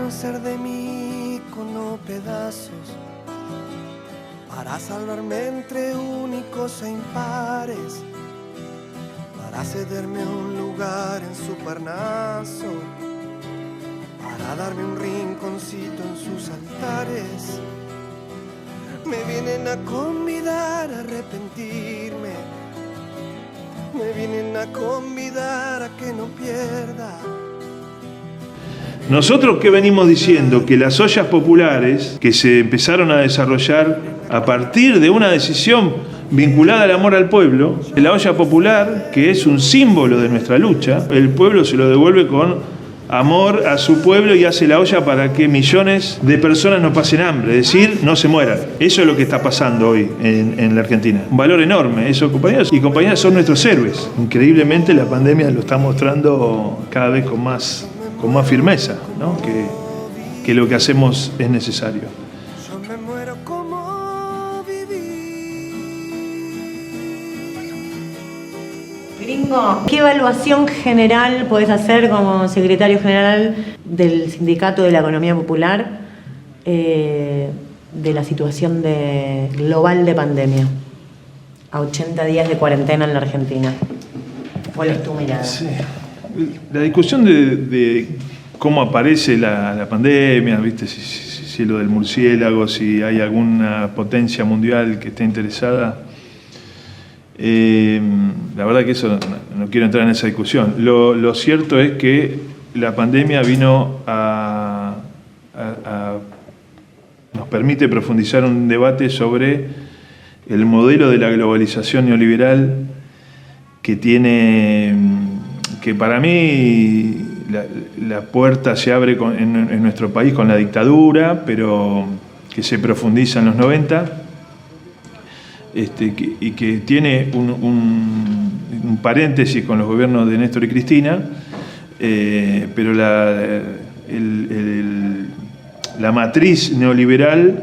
hacer de mí como pedazos para salvarme entre únicos e impares, para cederme un lugar en su Parnaso, para darme un rinconcito en sus altares. Me vienen a convidar a arrepentirme, me vienen a convidar a que no pierda. Nosotros que venimos diciendo que las ollas populares que se empezaron a desarrollar a partir de una decisión vinculada al amor al pueblo, la olla popular, que es un símbolo de nuestra lucha, el pueblo se lo devuelve con amor a su pueblo y hace la olla para que millones de personas no pasen hambre, es decir, no se mueran. Eso es lo que está pasando hoy en la Argentina. Un valor enorme. Eso, compañeros y compañeras, son nuestros héroes. Increíblemente la pandemia lo está mostrando cada vez con más firmeza, ¿no? Que lo que hacemos es necesario. Yo me muero como viví. Gringo, ¿qué evaluación general podés hacer como secretario general del Sindicato de la Economía Popular de la situación global de pandemia a 80 días de cuarentena en la Argentina? ¿Cuál es tu mirada? Sí. La discusión de cómo aparece la pandemia, ¿viste? Si lo del murciélago, si hay alguna potencia mundial que esté interesada. La verdad que eso no quiero entrar en esa discusión. Lo cierto es que la pandemia vino nos permite profundizar un debate sobre el modelo de la globalización neoliberal que para mí la puerta se abre en nuestro país con la dictadura, pero que se profundiza en los 90, y que tiene un paréntesis con los gobiernos de Néstor y Cristina, pero la matriz neoliberal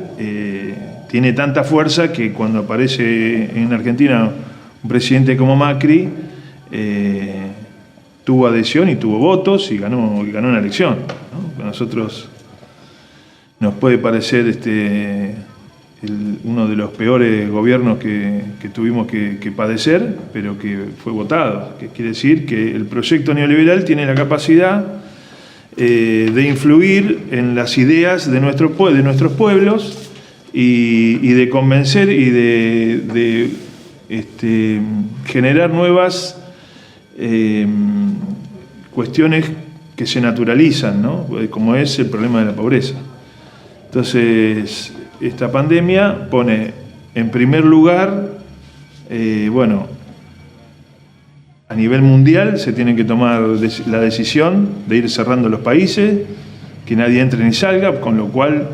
tiene tanta fuerza que cuando aparece en Argentina un presidente como Macri, tuvo adhesión y tuvo votos y ganó una elección, ¿no? A nosotros nos puede parecer uno de los peores gobiernos que tuvimos que padecer, pero que fue votado, que quiere decir que el proyecto neoliberal tiene la capacidad de influir en las ideas de nuestros pueblos y de convencer y de generar nuevas cuestiones que se naturalizan, ¿no? Como es el problema de la pobreza. Entonces, esta pandemia pone en primer lugar, a nivel mundial se tiene que tomar la decisión de ir cerrando los países, que nadie entre ni salga, con lo cual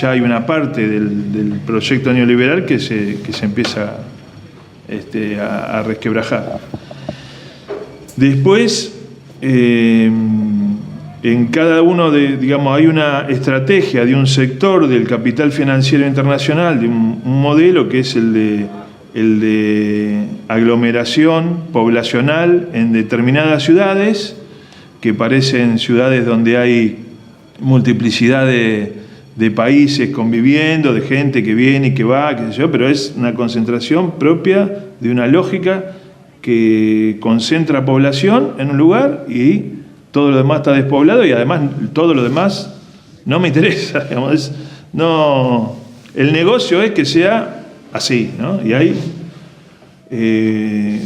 ya hay una parte del proyecto neoliberal que se empieza a resquebrajar. Después, en cada uno hay una estrategia de un sector del capital financiero internacional, de un modelo que es el de aglomeración poblacional en determinadas ciudades, que parecen ciudades donde hay multiplicidad de países conviviendo, de gente que viene y que va, qué sé yo, pero es una concentración propia de una lógica que concentra población en un lugar y todo lo demás está despoblado y además todo lo demás no me interesa, digamos, el negocio es que sea así, ¿no? Y hay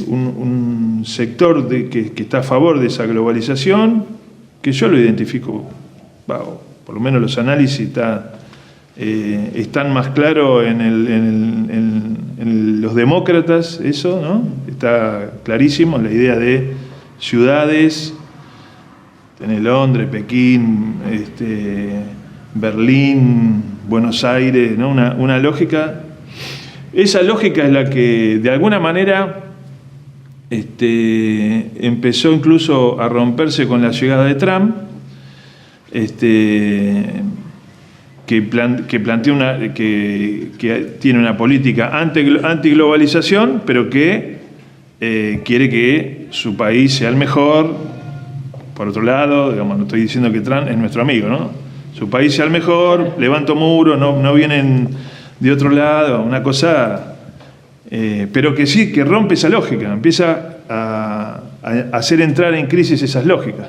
un sector que está a favor de esa globalización, que yo lo identifico, por lo menos los análisis están más claros en los demócratas, eso, ¿no? Está clarísimo la idea de ciudades, en Londres, Pekín, Berlín, Buenos Aires, ¿no? Una lógica. Esa lógica es la que de alguna manera empezó incluso a romperse con la llegada de Trump, que plantea que tiene una política antiglobalización, pero que quiere que su país sea el mejor. Por otro lado, digamos, no estoy diciendo que Trump es nuestro amigo, ¿no? su país sea el mejor, levanto muro, no vienen de otro lado, una cosa, pero que sí, que rompe esa lógica, empieza a hacer entrar en crisis esas lógicas.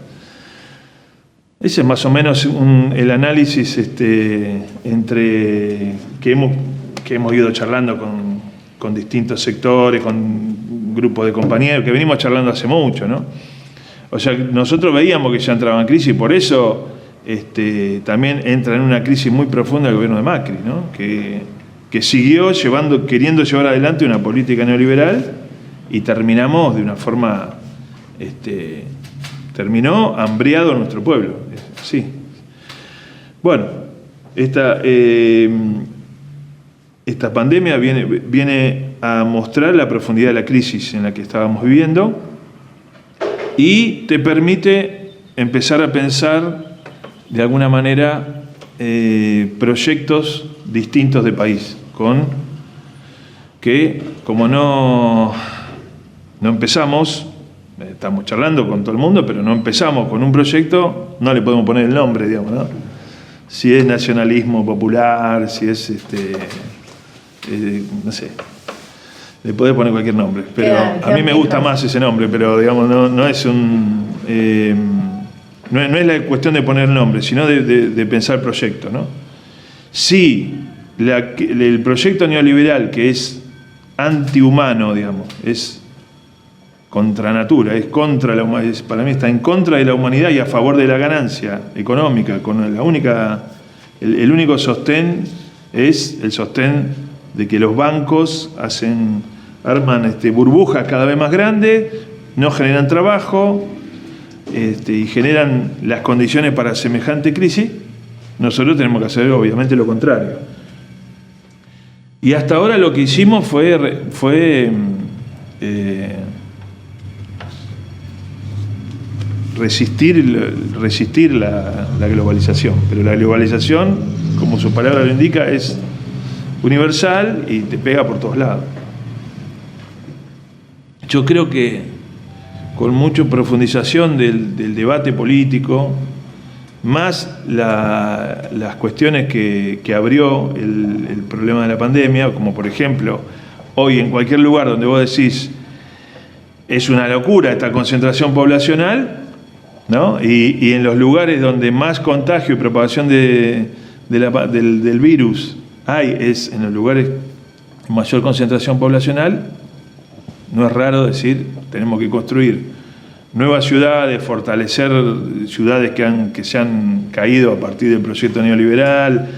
Ese es más o menos el análisis entre que hemos ido charlando con distintos sectores, con grupos de compañeros, que venimos charlando hace mucho, ¿no? O sea, nosotros veíamos que ya entraba en crisis, por eso también entra en una crisis muy profunda el gobierno de Macri, ¿no? Que siguió queriendo llevar adelante una política neoliberal y terminamos de una forma, terminó hambriado nuestro pueblo, sí. Bueno, esta pandemia viene a mostrar la profundidad de la crisis en la que estábamos viviendo y te permite empezar a pensar de alguna manera proyectos distintos de país, que como no empezamos, estamos charlando con todo el mundo, pero no empezamos con un proyecto, no le podemos poner el nombre, digamos, ¿no? Si es nacionalismo popular, si es no sé, le podés poner cualquier nombre, pero a mí me gusta más ese nombre, pero digamos no es no es la cuestión de poner nombre, sino de pensar proyecto, ¿no? Si el proyecto neoliberal, que es antihumano, digamos, es contra natura, es contra la humanidad, para mí está en contra de la humanidad y a favor de la ganancia económica, con el único sostén es el sostén de que los bancos arman burbujas cada vez más grandes, no generan trabajo y generan las condiciones para semejante crisis. Nosotros tenemos que hacer obviamente lo contrario. Y hasta ahora lo que hicimos fue resistir la globalización. Pero la globalización, como su palabra lo indica, es universal y te pega por todos lados. Yo creo que con mucha profundización del debate político, más las cuestiones que abrió el problema de la pandemia, como por ejemplo, hoy en cualquier lugar donde vos decís es una locura esta concentración poblacional, ¿no? Y en los lugares donde más contagio y propagación del virus es en los lugares de mayor concentración poblacional, no es raro decir, tenemos que construir nuevas ciudades, fortalecer ciudades que se han caído a partir del proyecto neoliberal,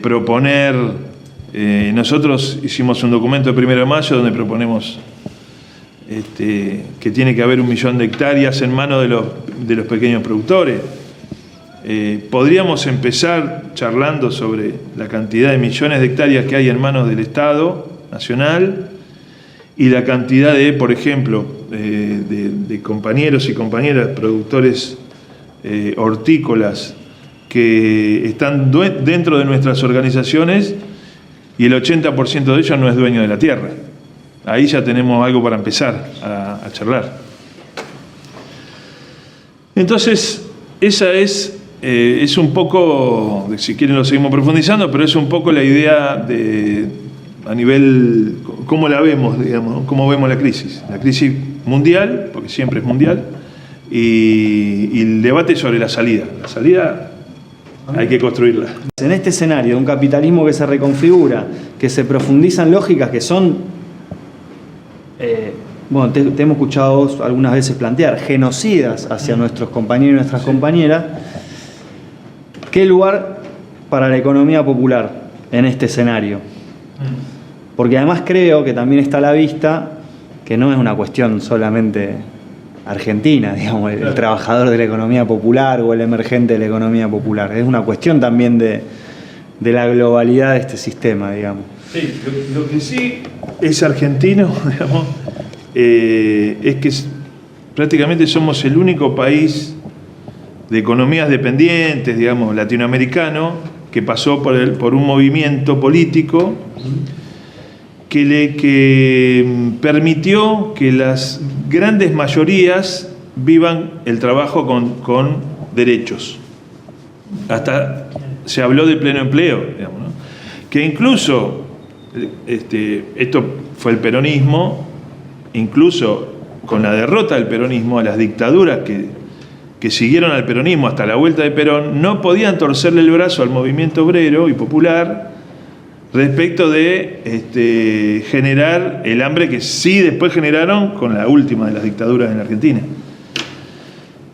proponer. Nosotros hicimos un documento el 1 de mayo donde proponemos que tiene que haber 1 millón de hectáreas en manos de los pequeños productores. Podríamos empezar charlando sobre la cantidad de millones de hectáreas que hay en manos del Estado Nacional y la cantidad por ejemplo, de compañeros y compañeras productores hortícolas que están dentro de nuestras organizaciones y el 80% de ellos no es dueño de la tierra. Ahí ya tenemos algo para empezar a charlar. Entonces, esa es un poco, si quieren lo seguimos profundizando, pero es un poco la idea a nivel, cómo la vemos, digamos, cómo vemos la crisis mundial, porque siempre es mundial, y el debate sobre la salida. La salida hay que construirla. En este escenario de un capitalismo que se reconfigura, que se profundizan lógicas que son, te hemos escuchado algunas veces plantear, genocidas hacia nuestros compañeros y nuestras compañeras, ¿qué lugar para la economía popular en este escenario? Porque además creo que también está a la vista que no es una cuestión solamente argentina, digamos, el trabajador de la economía popular o el emergente de la economía popular. Es una cuestión también de la globalidad de este sistema, digamos. Sí, lo que sí es argentino, digamos, es que prácticamente somos el único país de economías dependientes, digamos, latinoamericano, que pasó por un movimiento político que permitió que las grandes mayorías vivan el trabajo con derechos. hasta se habló de pleno empleo, digamos, ¿no? Que incluso, esto fue el peronismo, incluso con la derrota del peronismo, a las dictaduras que siguieron al peronismo hasta la vuelta de Perón, no podían torcerle el brazo al movimiento obrero y popular respecto de generar el hambre que sí después generaron con la última de las dictaduras en la Argentina.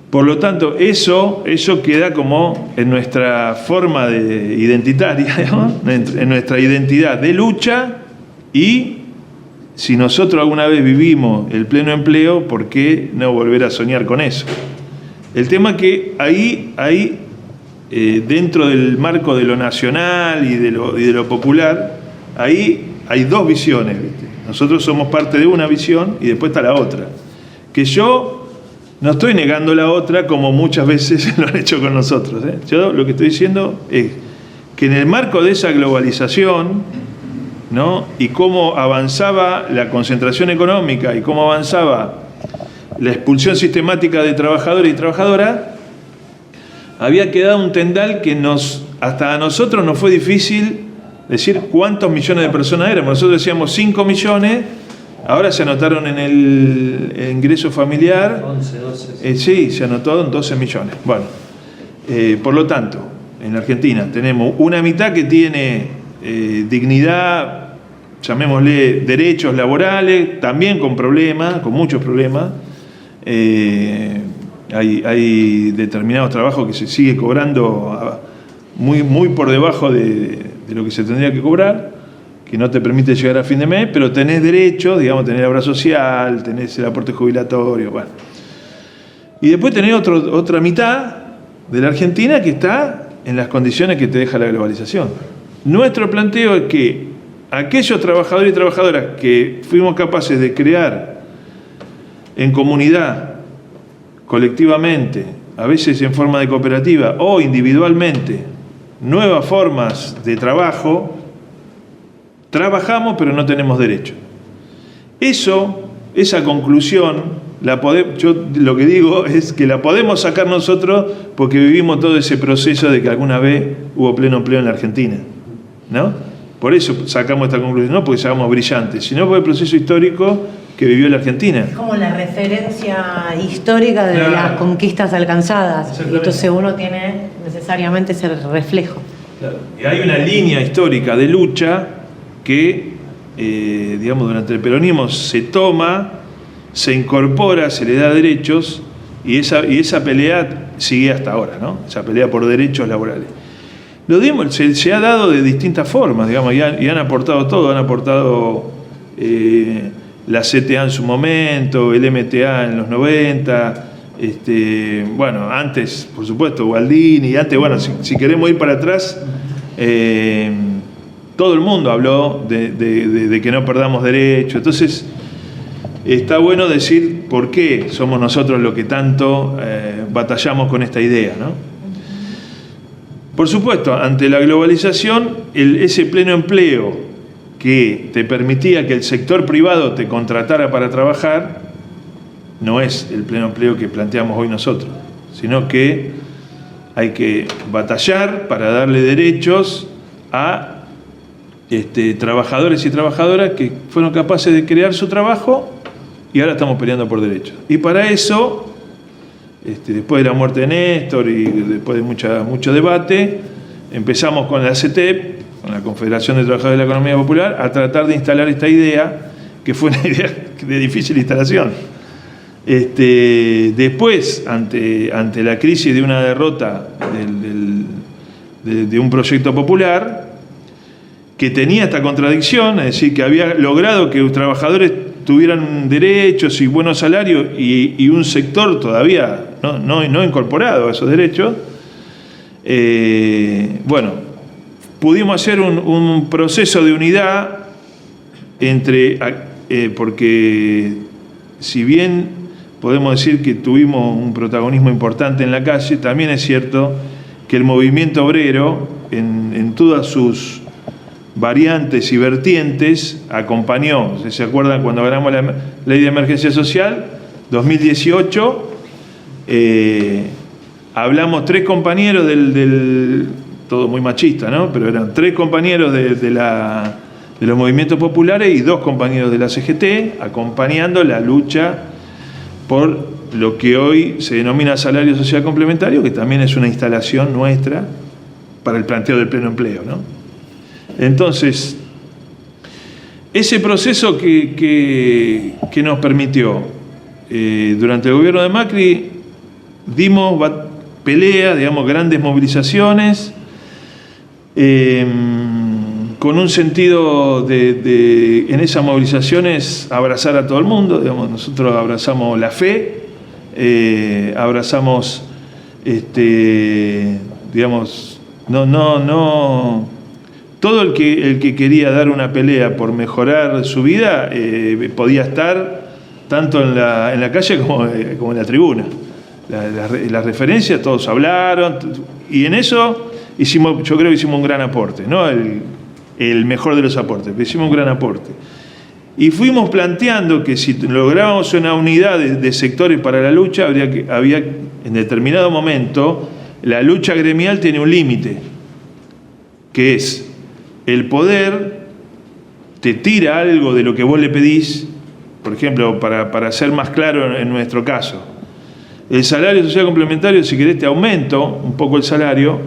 Por lo tanto, eso queda como en nuestra forma identitaria, ¿no? En nuestra identidad de lucha, y si nosotros alguna vez vivimos el pleno empleo, ¿por qué no volver a soñar con eso? El tema es que ahí dentro del marco de lo nacional y de lo popular, ahí hay dos visiones, ¿viste? Nosotros somos parte de una visión y después está la otra. Que yo no estoy negando la otra como muchas veces lo han hecho con nosotros, ¿eh? Yo lo que estoy diciendo es que en el marco de esa globalización, ¿no? Y cómo avanzaba la concentración económica y cómo avanzaba la expulsión sistemática de trabajadores y trabajadoras, había quedado un tendal que hasta a nosotros nos fue difícil decir cuántos millones de personas éramos. Nosotros decíamos 5 millones, ahora se anotaron en el ingreso familiar. 11, 12. Sí, se anotaron 12 millones. Bueno, por lo tanto, en la Argentina tenemos una mitad que tiene dignidad, llamémosle derechos laborales, también con problemas, con muchos problemas. Hay determinados trabajos que se sigue cobrando muy por debajo de lo que se tendría que cobrar, que no te permite llegar a fin de mes, pero tenés derechos, digamos, tenés la obra social, tenés el aporte jubilatorio, bueno. Y después tenés otra mitad de la Argentina que está en las condiciones que te deja la globalización. Nuestro planteo es que aquellos trabajadores y trabajadoras que fuimos capaces de crear en comunidad, colectivamente, a veces en forma de cooperativa o individualmente, nuevas formas de trabajo, trabajamos pero no tenemos derecho. Esa conclusión, yo lo que digo es que la podemos sacar nosotros porque vivimos todo ese proceso de que alguna vez hubo pleno empleo en la Argentina, ¿no? Por eso sacamos esta conclusión, no porque seamos brillantes, sino por el proceso histórico que vivió la Argentina. Es como la referencia histórica de las conquistas alcanzadas. Y entonces uno tiene necesariamente ese reflejo. Claro. Y hay una línea histórica de lucha que, digamos, durante el peronismo se toma, se incorpora, se le da derechos, y esa pelea sigue hasta ahora, ¿no? Esa pelea por derechos laborales. Se ha dado de distintas formas, digamos, y han aportado todo, han aportado la CTA en su momento, el MTA en los 90, bueno, antes, por supuesto, Gualdini, antes, bueno, si queremos ir para atrás, todo el mundo habló de que no perdamos derechos. Entonces, está bueno decir por qué somos nosotros los que tanto batallamos con esta idea, ¿no? Por supuesto, ante la globalización, ese pleno empleo que te permitía que el sector privado te contratara para trabajar, no es el pleno empleo que planteamos hoy nosotros, sino que hay que batallar para darle derechos a trabajadores y trabajadoras que fueron capaces de crear su trabajo y ahora estamos peleando por derechos. Y para eso, después de la muerte de Néstor y después de mucho debate, empezamos con la CETEP, con la Confederación de Trabajadores de la Economía Popular, a tratar de instalar esta idea, que fue una idea de difícil instalación. Después, ante la crisis de una derrota de un proyecto popular, que tenía esta contradicción, es decir, que había logrado que los trabajadores tuvieran derechos y buenos salarios y un sector todavía no incorporado a esos derechos, bueno, pudimos hacer un proceso de unidad porque si bien podemos decir que tuvimos un protagonismo importante en la calle, también es cierto que el movimiento obrero, en todas sus variantes y vertientes, acompañó. ¿Se acuerdan cuando ganamos la ley de emergencia social? 2018, hablamos 3 compañeros todo muy machista, ¿no? Pero eran 3 compañeros de los movimientos populares y 2 compañeros de la CGT acompañando la lucha por lo que hoy se denomina salario social complementario, que también es una instalación nuestra para el planteo del pleno empleo, ¿no? Entonces, ese proceso que nos permitió, durante el gobierno de Macri, dimos pelea, digamos, grandes movilizaciones, con un sentido en esas movilizaciones abrazar a todo el mundo, digamos, nosotros abrazamos la fe, abrazamos, digamos, todo el que quería dar una pelea por mejorar su vida podía estar tanto en la calle como en la tribuna. Las referencias, todos hablaron, y en eso yo creo que hicimos un gran aporte, no el mejor de los aportes, pero hicimos un gran aporte. Y fuimos planteando que si lográbamos una unidad de sectores para la lucha, había en determinado momento, la lucha gremial tiene un límite, que es el poder te tira algo de lo que vos le pedís, por ejemplo, para ser más claro en nuestro caso. El salario social complementario, si querés, te aumento un poco el salario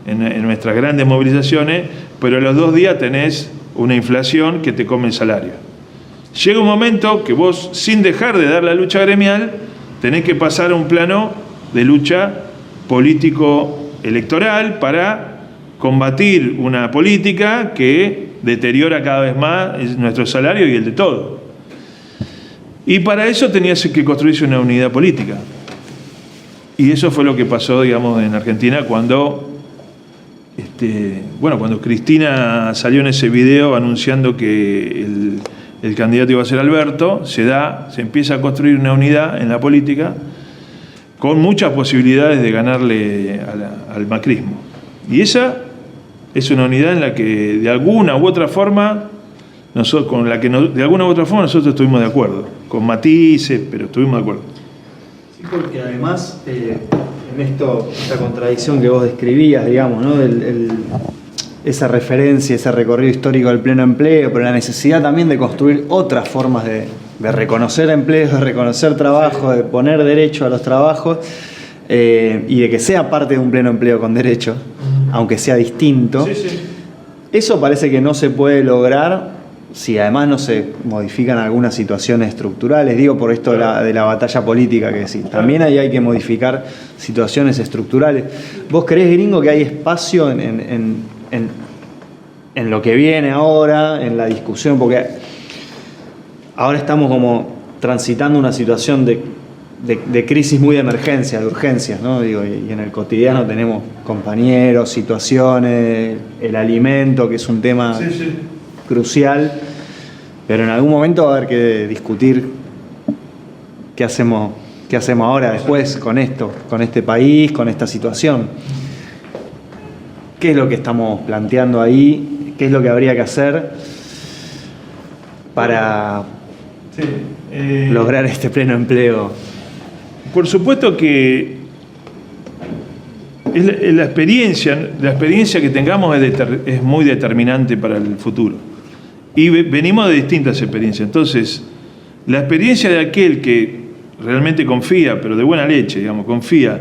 en nuestras grandes movilizaciones, pero a los 2 días tenés una inflación que te come el salario. Llega un momento que vos, sin dejar de dar la lucha gremial, tenés que pasar a un plano de lucha político-electoral para combatir una política que deteriora cada vez más nuestro salario y el de todo. Y para eso tenías que construirse una unidad política. Y eso fue lo que pasó, digamos, en Argentina cuando Cristina salió en ese video anunciando que el candidato iba a ser Alberto. Se empieza a construir una unidad en la política con muchas posibilidades de ganarle al macrismo. Y esa es una unidad en la que de alguna u otra forma nosotros estuvimos de acuerdo, con matices, pero estuvimos de acuerdo. Sí, porque además en esta contradicción que vos describías, digamos, ¿no? Esa referencia, ese recorrido histórico del pleno empleo, pero la necesidad también de construir otras formas de reconocer empleos, de reconocer trabajo, de poner derecho a los trabajos y de que sea parte de un pleno empleo con derecho, aunque sea distinto. Sí, sí. Eso parece que no se puede lograr si además no se modifican algunas situaciones estructurales. Digo por esto de la batalla política que decís. También ahí hay que modificar situaciones estructurales. ¿Vos creés, Gringo, que hay espacio en lo que viene ahora, en la discusión? Porque ahora estamos como transitando una situación de crisis muy de emergencia, de urgencias, ¿no? Digo, y en el cotidiano tenemos compañeros, situaciones, el alimento, que es un tema crucial, pero en algún momento va a haber que discutir qué hacemos ahora, después, con esto, con este país, con esta situación. ¿Qué es lo que estamos planteando ahí? ¿Qué es lo que habría que hacer para lograr este pleno empleo? Por supuesto que la experiencia que tengamos es muy determinante para el futuro. Y venimos de distintas experiencias. Entonces, la experiencia de aquel que realmente confía, pero de buena leche, digamos, confía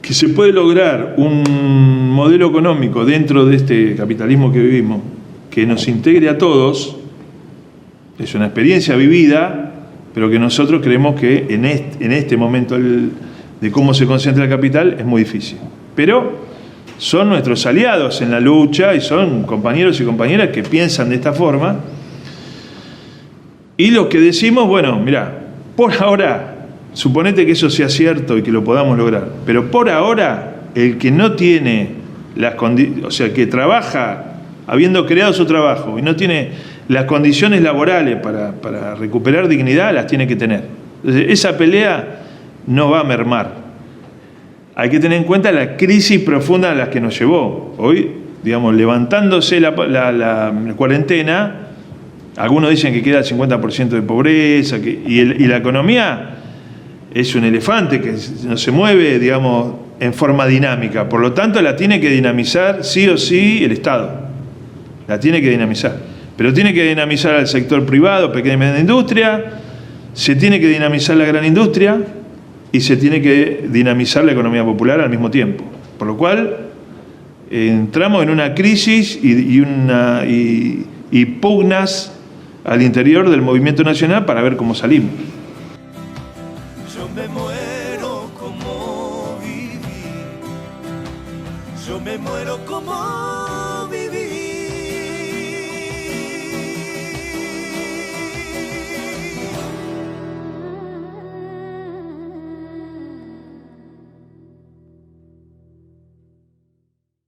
que se puede lograr un modelo económico dentro de este capitalismo que vivimos, que nos integre a todos, es una experiencia vivida, pero que nosotros creemos que en este momento de cómo se concentra el capital es muy difícil. Pero son nuestros aliados en la lucha y son compañeros y compañeras que piensan de esta forma. Y los que decimos, bueno, mirá, por ahora, suponete que eso sea cierto y que lo podamos lograr, pero por ahora, el que no tiene las condiciones, o sea, que trabaja habiendo creado su trabajo y no tiene las condiciones laborales para recuperar dignidad, las tiene que tener. Entonces, esa pelea no va a mermar. Hay que tener en cuenta la crisis profunda a la que nos llevó. Hoy, digamos, levantándose la cuarentena, algunos dicen que queda el 50% de pobreza, y la economía es un elefante que no se mueve, digamos, en forma dinámica. Por lo tanto, la tiene que dinamizar sí o sí el Estado. La tiene que dinamizar. Pero tiene que dinamizar al sector privado, pequeña y mediana industria, se tiene que dinamizar la gran industria y se tiene que dinamizar la economía popular al mismo tiempo. Por lo cual, entramos en una crisis y pugnas al interior del movimiento nacional para ver cómo salimos. Yo me muero como viví, yo me muero como